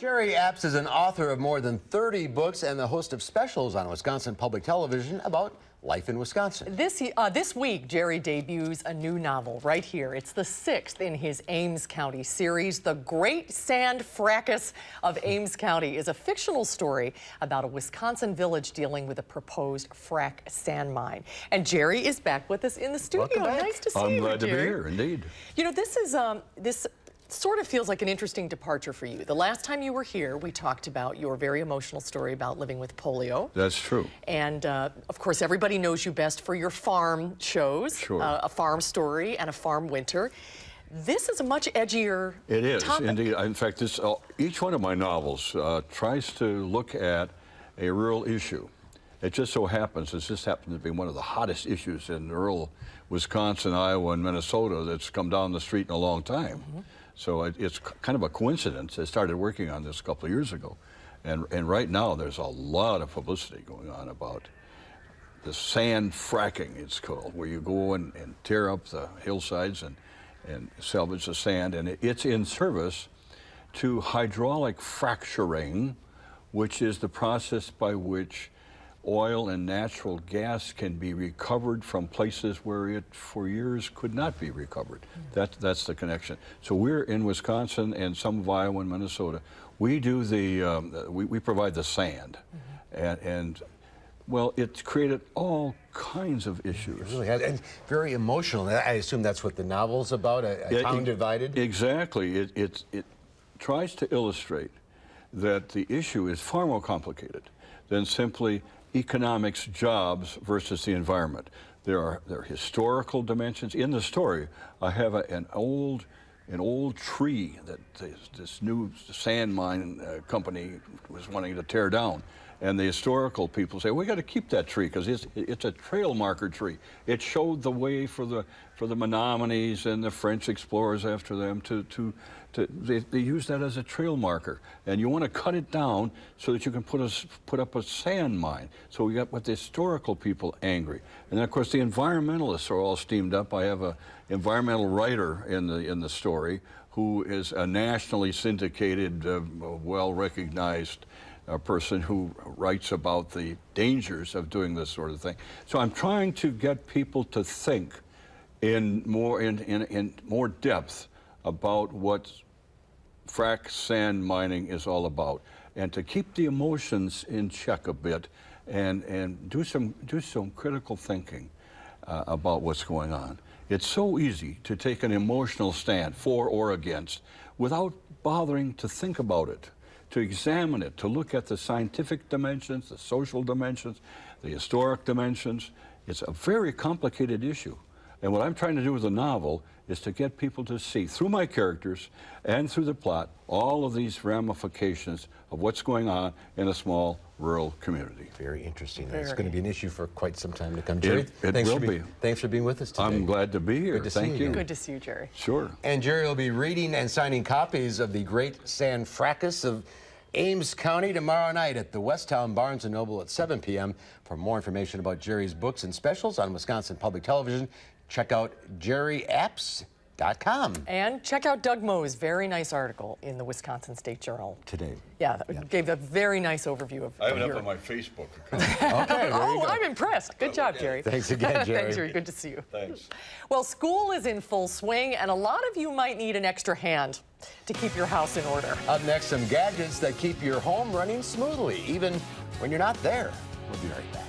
Jerry Apps is an author of more than 30 books and the host of specials on Wisconsin Public Television about life in Wisconsin. This week, Jerry debuts a new novel right here. It's the 6th in his Ames County series. The Great Sand Fracas of Ames County is a fictional story about a Wisconsin village dealing with a proposed frac sand mine. And Jerry is back with us in the studio. Nice to see you, I'm glad to be Jerry. here, indeed. You know, this sort of feels like an interesting departure for you. The last time you were here, we talked about your very emotional story about living with polio. That's true. And, of course, everybody knows you best for your farm shows. Sure. A farm story and a farm winter. This is a much edgier It is, topic. indeed. In fact, each one of my novels tries to look at a rural issue. It just so happens, this happens to be one of the hottest issues in rural Wisconsin, Iowa, and Minnesota that's come down the street in a long time. Mm-hmm. So it's kind of a coincidence. I started working on this a couple of years ago. And right now there's a lot of publicity going on about the sand fracking, it's called, where you go and tear up the hillsides and salvage the sand. And it's in service to hydraulic fracturing, which is the process by which oil and natural gas can be recovered from places where it for years could not be recovered. That's the connection. So we're in Wisconsin and some of Iowa and Minnesota. We do we provide the sand, and well, it's created all kinds of issues. It really has, and very emotional. I assume that's what the novel's about, a town divided? Exactly. It tries to illustrate that the issue is far more complicated than simply economics, jobs versus the environment. There are historical dimensions. In the story, I have an old tree that this new sand mine company was wanting to tear down. And the historical people say, we got to keep that tree because it's a trail marker tree. It showed the way for the Menominees and the French explorers after them they use that as a trail marker. And you want to cut it down so that you can put up a sand mine. So we got what the historical people angry. And then of course the environmentalists are all steamed up. I have an environmental writer in the story who is a nationally syndicated, well-recognized person who writes about the dangers of doing this sort of thing. So I'm trying to get people to think in more depth about what frac sand mining is all about, and to keep the emotions in check a bit, and do some critical thinking about what's going on. It's so easy to take an emotional stand for or against without bothering to think about it, to examine it, to look at the scientific dimensions, the social dimensions, the historic dimensions. It's a very complicated issue. And what I'm trying to do with the novel is to get people to see, through my characters and through the plot, all of these ramifications of what's going on in a small rural community. Very interesting. It's going to be an issue for quite some time to come. Jerry, it will be. Thanks for being with us today. I'm glad to be here. Good to see you. Good to see you, Jerry. Sure. And Jerry will be reading and signing copies of The Great Sand Fracas of Ames County tomorrow night at the Westtown Barnes & Noble at 7 p.m. For more information about Jerry's books and specials on Wisconsin Public Television, check out jerryapps.com. And check out Doug Moe's very nice article in the Wisconsin State Journal Today. Yeah, gave a very nice overview of I have it your... up on my Facebook account. Okay, Oh, I'm impressed. Good job, Jerry. Thanks again, Jerry. Thanks, Jerry. Good to see you. Thanks. Well, school is in full swing, and a lot of you might need an extra hand to keep your house in order. Up next, some gadgets that keep your home running smoothly, even when you're not there. We'll be right back.